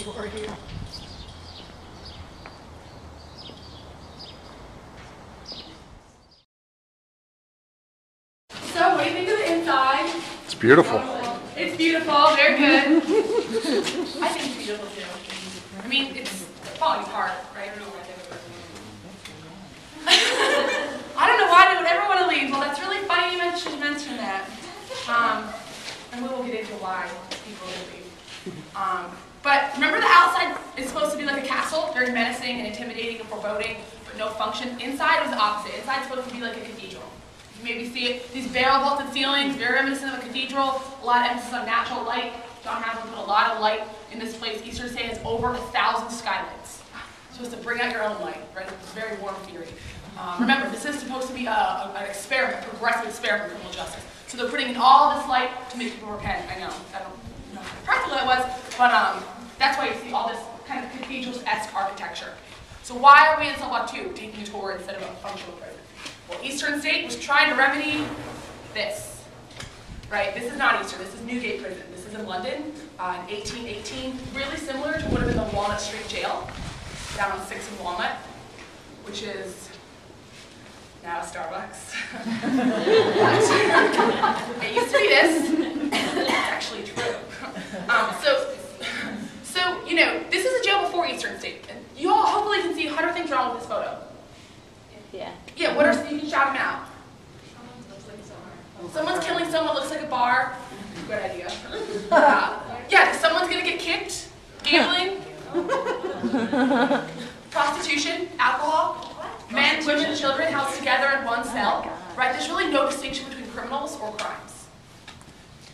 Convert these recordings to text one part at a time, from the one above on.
for you. So, what do you think of the inside? It's beautiful. It's beautiful, very good. I think it's beautiful too. I mean, it's falling apart, right? I don't know why they would ever want to leave. Well, that's really funny you mentioned that. And we will get into why people would leave. But remember, the outside is supposed to be like a castle, very menacing and intimidating and foreboding, but no function. Inside was the opposite. Inside is supposed to be like a cathedral. You maybe see it, these barrel vaulted ceilings, very reminiscent of a cathedral, a lot of emphasis on natural light. John Hammond put a lot of light in this place. Eastern State has over 1,000 skylights. It's supposed to bring out your own light, right? It's a very warm theory. Remember, this is supposed to be an experiment, a progressive experiment in criminal justice. So they're putting in all this light to make people repent. I know, I don't know how practical that was, but that's why you see all this kind of cathedral-esque architecture. So why are we in Cell Block 2 taking a tour instead of a functional prison? Well, Eastern State was trying to remedy this, right? This is not Eastern, this is Newgate Prison. This is in London in 1818, really similar to what would have been the Walnut Street Jail, down on 6th and Walnut, which is now a Starbucks. It used to be this. It's actually true. So, you know, this is a jail before Eastern State. And you all hopefully can see 100 things wrong with this photo. Yeah. Yeah, what are, you can shout them out. Someone's killing someone, looks like a bar. Good idea. Yeah, someone's going to get kicked. Gambling. Prostitution. Alcohol. Men, women, and children housed together in one cell. Right? There's really no distinction between criminals or crimes.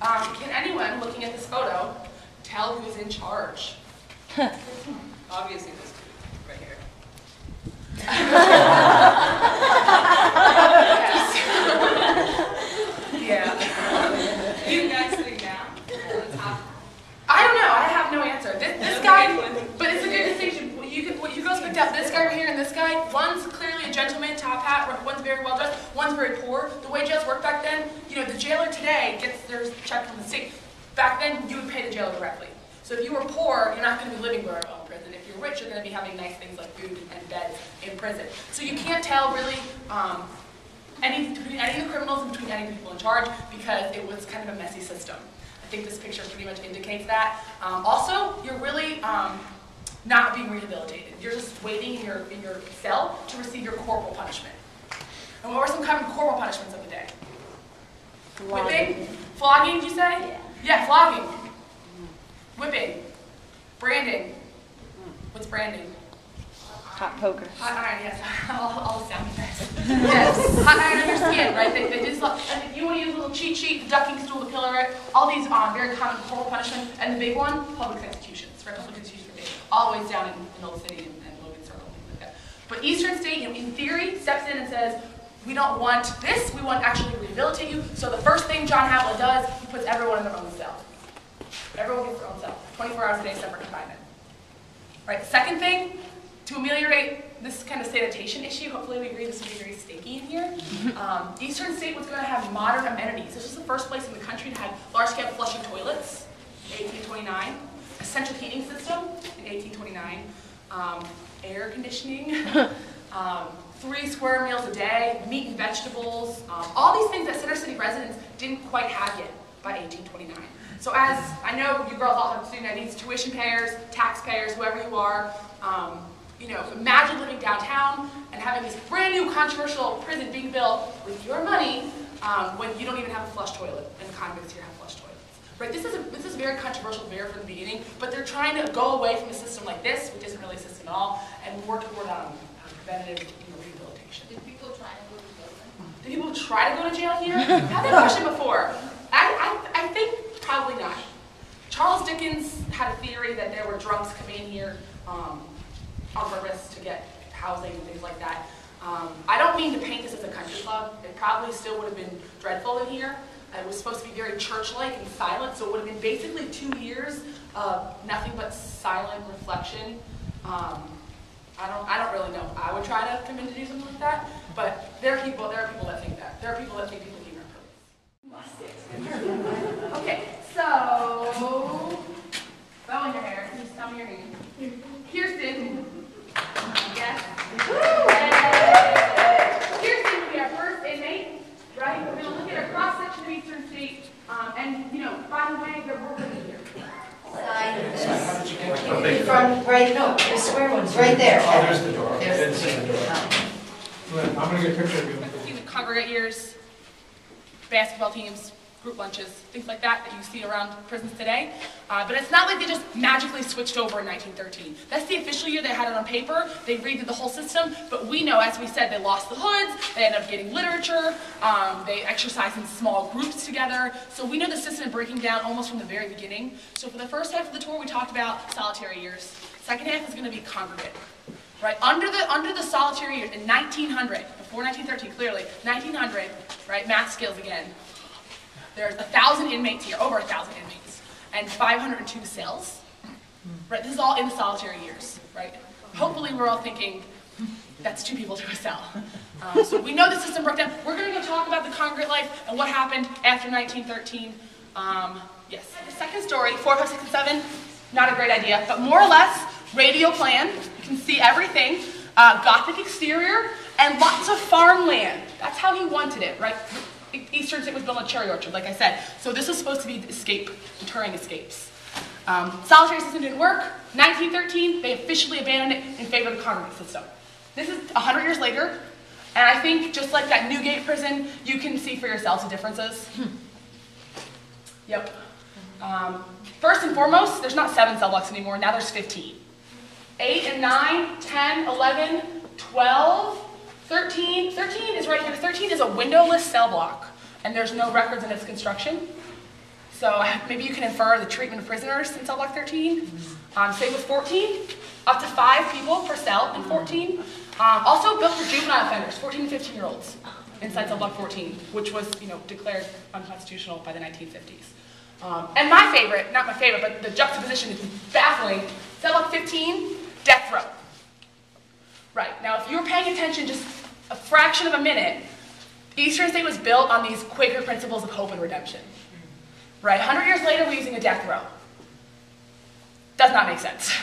Can anyone, looking at this photo, tell who's in charge? Obviously this dude right here. Yeah. You guys sitting down on the top. I don't know. I have no answer. This guy, but it's a good distinction. What you girls picked out, this guy right here and this guy, one's clearly a gentleman, top hat, one's very well dressed, one's very poor. The way jails worked back then, you know, the jailer today gets theirs checked from the state. Back then, you would pay the jailer directly. So if you were poor, you're not going to be living where in prison. If you're rich, you're going to be having nice things like food and beds in prison. So you can't tell really between any of the criminals and between any people in charge because it was kind of a messy system. I think this picture pretty much indicates that. Also, you're really not being rehabilitated. You're just waiting in your cell to receive your corporal punishment. And what were some common corporal punishments of the day? Whipping? Flogging, did you say? Yeah. Yeah, flogging. Whipping. Branding. What's branding? Hot poker. Hot iron, yes. All the sound effects. Yes. Hot iron on your skin, right? They just, and if you want to use a little cheat sheet, the ducking stool, the pillory, all these very common corporal punishment. And the big one, public executions, right? Public executions for days. Always down in Old City and Logan Circle, things like that. But Eastern State, you know, in theory, steps in and says, we don't want this, we want to actually rehabilitate you. So the first thing John Havlin does, he puts everyone in their own cell. Everyone gets their own cell. 24 hours a day, separate confinement. Right, the second thing, to ameliorate this kind of sanitation issue, hopefully we agree this will be very stinky in here. Eastern State was going to have modern amenities. This was the first place in the country to have large-scale flushing toilets in 1829, a central heating system in 1829, air conditioning, 3 square meals a day, meat and vegetables, all these things that Center City residents didn't quite have yet by 1829. So as I know you girls all have student IDs, tuition payers, taxpayers, whoever you are, you know, imagine living downtown and having this brand new controversial prison being built with your money when you don't even have a flush toilet and the convicts here have flush toilets. Right? This is very controversial very from the beginning, but they're trying to go away from a system like this, which isn't really a system at all, and work toward preventative rehabilitation. Did people try to go to jail? Did people try to go to jail here? I've had that question before. I think probably not. Charles Dickens had a theory that there were drunks coming in here on purpose to get housing and things like that. I don't mean to paint this as a country club. It probably still would have been dreadful in here. It was supposed to be very church-like and silent, so it would have been basically 2 years of nothing but silent reflection. I don't really know. I would try to come in to do something like that, but there are people that think that. There are people that think people came here on purpose. Okay, so bow in your hair. Can you just tell me your name? front, right, no, the square one's right there. Oh, there's the door. There's It's in the door. I'm gonna get a picture of you. Congregate years, basketball teams, group lunches, things like that you see around prisons today. But it's not like they just magically switched over in 1913. That's the official year they had it on paper. They redid the whole system, but we know, as we said, they lost the hoods, they ended up getting literature, they exercised in small groups together. So we know the system is breaking down almost from the very beginning. So for the first half of the tour, we talked about solitary years. Second half is going to be congregate. Right, under the solitary years in 1900, before 1913, clearly, 1900, right, math skills again. There's 1,000 inmates here, over 1,000 inmates, and 502 cells. Right, this is all in the solitary years, right? Hopefully we're all thinking, that's 2 people to a cell. So we know the system broke down. We're going to go talk about the congregate life and what happened after 1913. Yes, the second story, 4, 5, 6, and 7, not a great idea, but more or less, radial plan, you can see everything, Gothic exterior, and lots of farmland. That's how he wanted it, right? Eastern State was built on a cherry orchard, like I said. So this was supposed to be deterring escapes. Solitary system didn't work. 1913, they officially abandoned it in favor of the congregate system. This is 100 years later, and I think just like that Newgate prison, you can see for yourselves the differences. Yep. First and foremost, there's not 7 cell blocks anymore, now there's 15. 8 and 9, 10, 11, 12, 13. 13 is right here. 13 is a windowless cell block, and there's no records in its construction. So maybe you can infer the treatment of prisoners in cell block 13. Same with 14, up to 5 people per cell in 14. Also built for juvenile offenders, 14 and 15-year-olds inside cell block 14, which was declared unconstitutional by the 1950s. And my favorite, not my favorite, but the juxtaposition is baffling. Cell block 15, death row. Right, now if you were paying attention just a fraction of a minute, Eastern State was built on these Quaker principles of hope and redemption. Right, 100 years later we're using a death row. Does not make sense.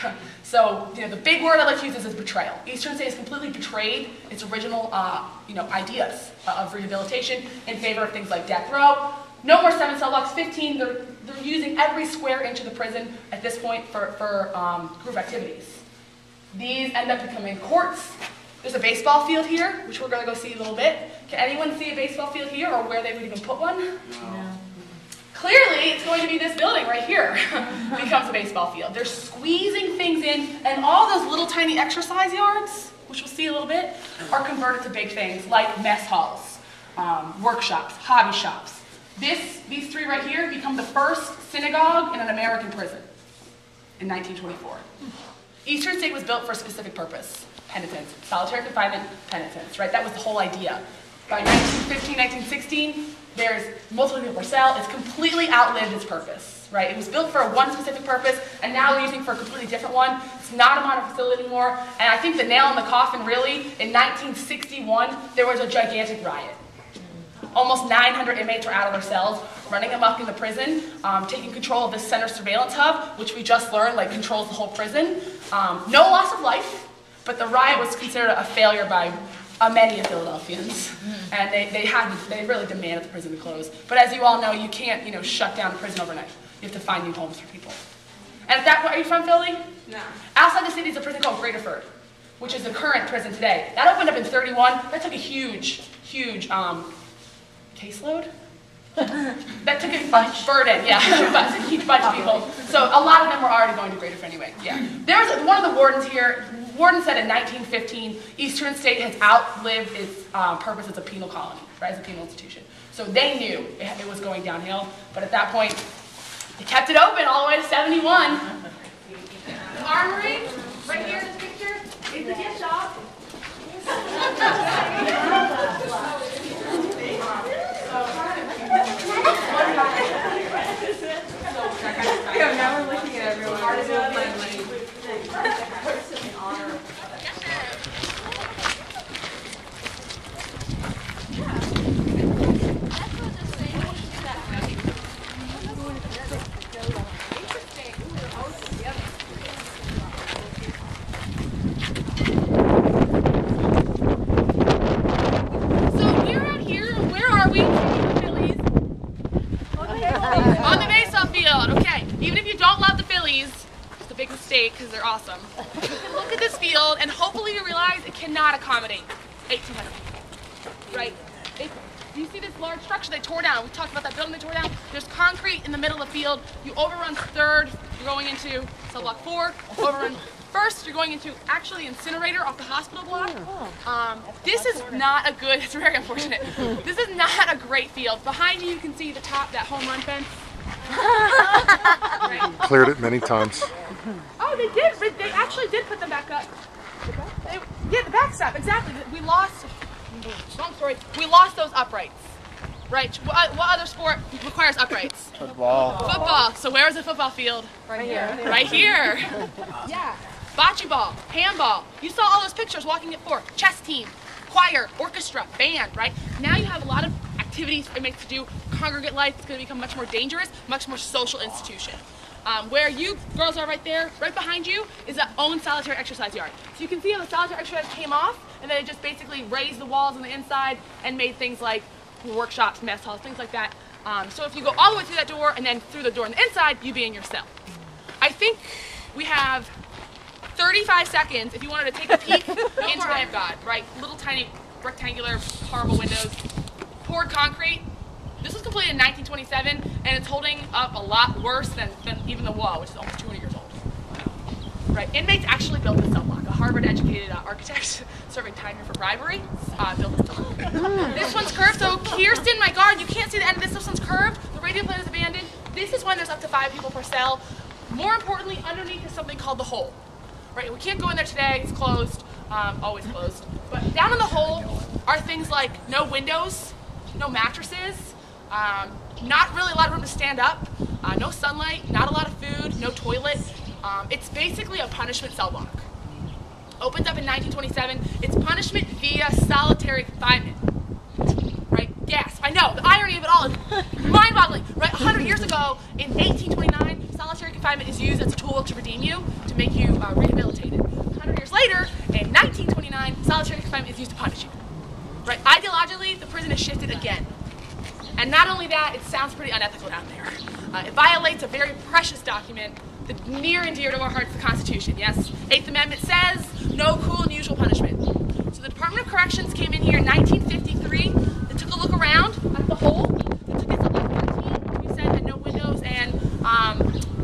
So, the big word I like to use is betrayal. Eastern State has completely betrayed its original, ideas of rehabilitation in favor of things like death row. No more 7 cell blocks. 15, they're using every square inch of the prison at this point for group activities. These end up becoming courts. There's a baseball field here, which we're going to go see a little bit. Can anyone see a baseball field here, or where they would even put one? No. Clearly, it's going to be this building right here becomes a baseball field. They're squeezing things in, and all those little tiny exercise yards, which we'll see a little bit, are converted to big things like mess halls, workshops, hobby shops. These 3 right here become the first synagogue in an American prison in 1924. Eastern State was built for a specific purpose, penitence, solitary confinement, penitence, right? That was the whole idea. By 1915, 1916, there's multiple people per cell. It's completely outlived its purpose, right? It was built for one specific purpose, and now we're using it for a completely different one. It's not a modern facility anymore, and I think the nail in the coffin, really, in 1961, there was a gigantic riot. Almost 900 inmates were out of their cells, running amok in the prison, taking control of this center surveillance hub, which we just learned controls the whole prison. No loss of life, but the riot was considered a failure by many Philadelphians, and they really demanded the prison to close. But as you all know, you can't shut down a prison overnight. You have to find new homes for people. And at that point, are you from Philly? No. Outside the city is a prison called Greaterford, which is the current prison today. That opened up in 31. That took a huge caseload? That took a burden, yeah. A huge bunch of people. So a lot of them were already going to Greaterford anyway, yeah. There was one of the wardens here. Warden said in 1915, Eastern State has outlived its purpose as a penal colony, right, as a penal institution. So they knew it was going downhill, but at that point, they kept it open all the way to 71. The armory, right here in this picture, is the gift shop. Now we're looking at everyone. On the baseball field, okay. Even if you don't love the Phillies, it's the biggest State because they're awesome. You can look at this field and hopefully you realize it cannot accommodate 1,800 people, right? You see this large structure they tore down. We talked about that building they tore down. There's concrete in the middle of the field. You overrun third, you're going into cell block 4. Overrun first, you're going into actually incinerator off the hospital block. This is not a good, it's very unfortunate. This is not a great field. Behind you, you can see the top, that home run fence. Right. Cleared it many times. Oh, they did. They actually did put them back up. Yeah, the backstop, exactly. We lost, long story, we lost those uprights. Right, what other sport requires uprights? Football. Football. So where is the football field? Right here. Right here. Yeah. Bocce ball, handball. You saw all those pictures walking it for. Chess team, choir, orchestra, band, right? Now you have a lot of activities for inmates to do. Congregate life is going to become much more dangerous, much more social institution. Where you girls are right there, right behind you, is that own solitary exercise yard. So you can see how the solitary exercise came off, and then it just basically raised the walls on the inside and made things like workshops, mess halls, things like that. So if you go all the way through that door and then through the door on the inside, you'd be in your cell. I think we have 35 seconds if you wanted to take a peek into what I've got, right? Little tiny rectangular, horrible windows, poured concrete. This was completed in 1927, and it's holding up a lot worse than even the wall, which is almost 200 years old. Right, inmates actually built this cell block. A Harvard-educated architect serving time here for bribery built this cell block. This one's curved, so Kirsten, my guard, you can't see the end of this. This one's curved. The radio plane is abandoned. This is when there's up to 5 people per cell. More importantly, underneath is something called the hole. Right, we can't go in there today. It's closed, always closed. But down in the hole are things like no windows, no mattresses, not really a lot of room to stand up, no sunlight, not a lot of food, no toilet. It's basically a punishment cell block. Opens up in 1927. It's punishment via solitary confinement. Right? Yes, I know. The irony of it all is mind-boggling. Right? 100 years ago, in 1829, solitary confinement is used as a tool to redeem you, to make you rehabilitated. 100 years later, in 1929, solitary confinement is used to punish you. Right? Ideologically, the prison has shifted again. And not only that, it sounds pretty unethical down there. It violates a very precious document, the near and dear to our hearts, the Constitution. Yes, 8th Amendment says no cruel and unusual punishment. So the Department of Corrections came in here in 1953. They took a look around at the hole. They took it to block 13, we said had no windows and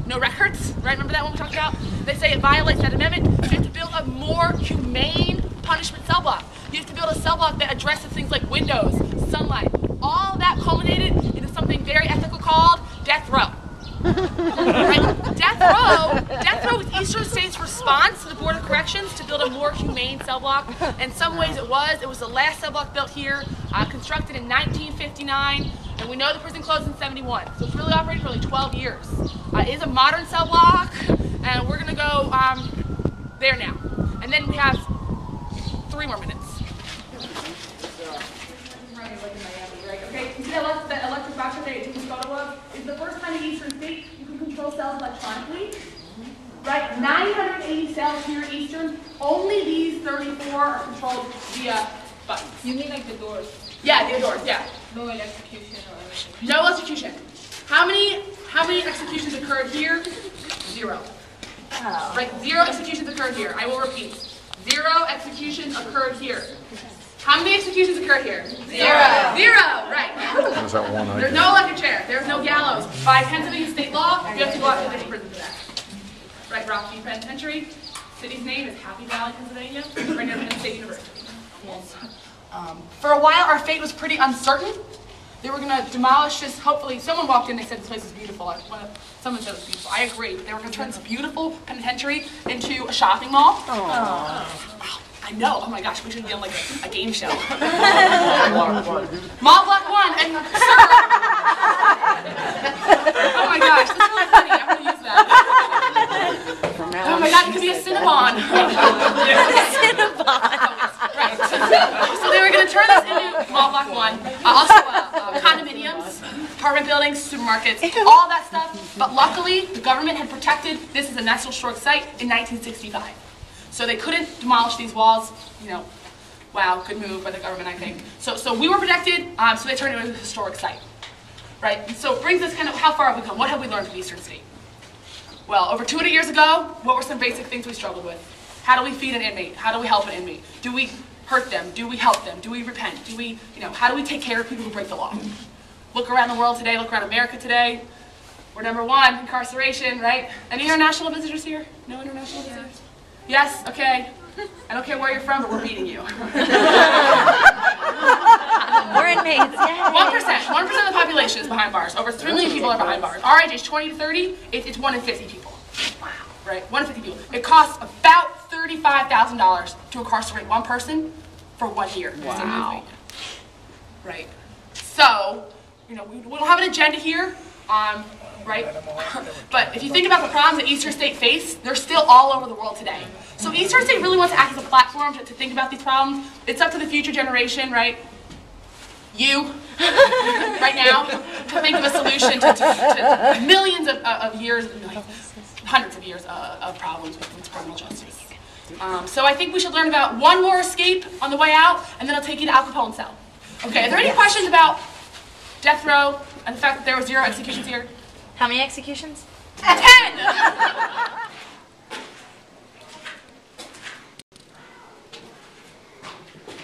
no records. Right? Remember that one we talked about? They say it violates that amendment. So you have to build a more humane punishment cell block. You have to build a cell block that addresses things like windows, sunlight. All that culminated into something very ethical called death row. Right? Death row was Eastern State's response to the Board of Corrections to build a more humane cell block. In some ways it was the last cell block built here, constructed in 1959, and we know the prison closed in 71. So it's really operated for like 12 years. It is a modern cell block, and we're gonna go there now. And then we have 3 more minutes. Okay, you see that electric box there you took a photo of? It's the first time in Eastern State you can control cells electronically. Right? 980 cells here at Eastern. Only these 34 are controlled via buttons. You mean like the doors? Yeah, the doors, yeah. No electrocution or anything? No electrocution. How many executions occurred here? 0. Oh. Right? 0 executions occurred here. I will repeat. 0 executions occurred here. How many executions occurred here? 0. 0, right. There's that one There's no electric chair. There's no gallows. By Pennsylvania state law, you have to go out to a different prison for that. Right, Rocky Penitentiary. City's name is Happy Valley, Pennsylvania, right near Penn State University. Yes. For a while, our fate was pretty uncertain. They were going to demolish this. Hopefully, someone walked in. They said this place is beautiful. Someone said it was beautiful. I agree. They were going to turn this beautiful penitentiary into a shopping mall. Aww. I know. Oh my gosh, we should be on like a game show. Mall Block 1 and sir. Oh my gosh, this is really funny. I'm gonna use that. Oh my god, it could be a Cinnabon. Right. So they were gonna turn this into Mall Block 1. Also condominiums, apartment buildings, supermarkets, all that stuff. But luckily, the government had protected this as a National Historic Site in 1965. So they couldn't demolish these walls, you know. Wow, good move by the government, I think. So we were protected, so they turned it into a historic site. Right? And so it brings us kind of, how far have we come? What have we learned from Eastern State? Well, over 200 years ago, what were some basic things we struggled with? How do we feed an inmate? How do we help an inmate? Do we hurt them? Do we help them? Do we repent? Do we, how do we take care of people who break the law? Look around the world today, look around America today. We're #1, incarceration, right? Any international visitors here? No international visitors? Yes? Okay. I don't care where you're from, but we're beating you. We're inmates, yeah. 1% of the population is behind bars. Over 3 million people are behind bars. Our age is 20 to 30, it's 1 in 50 people. Wow. Right? 1 in 50 people. It costs about $35,000 to incarcerate one person for 1 year. Wow. Right? So, we don't have an agenda here, right? But if you think about the problems that Eastern State face, they're still all over the world today. So Eastern State really wants to act as a platform to think about these problems. It's up to the future generation, right? You, right now, to think of a solution to millions of years, hundreds of years of problems with criminal justice. So I think we should learn about one more escape on the way out, and then I'll take you to Al Capone's cell. Okay, are there any questions about death row and the fact that there were 0 executions here? How many executions? 10!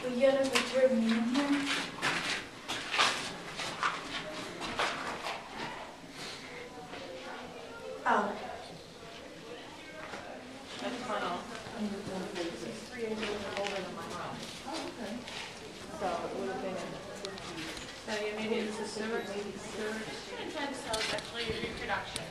Will you ever return me in here? Oh. That's final. 3 years older than my mom. Oh, okay. So it would have been so yeah, maybe it's the third, maybe third. Actually, reproduction.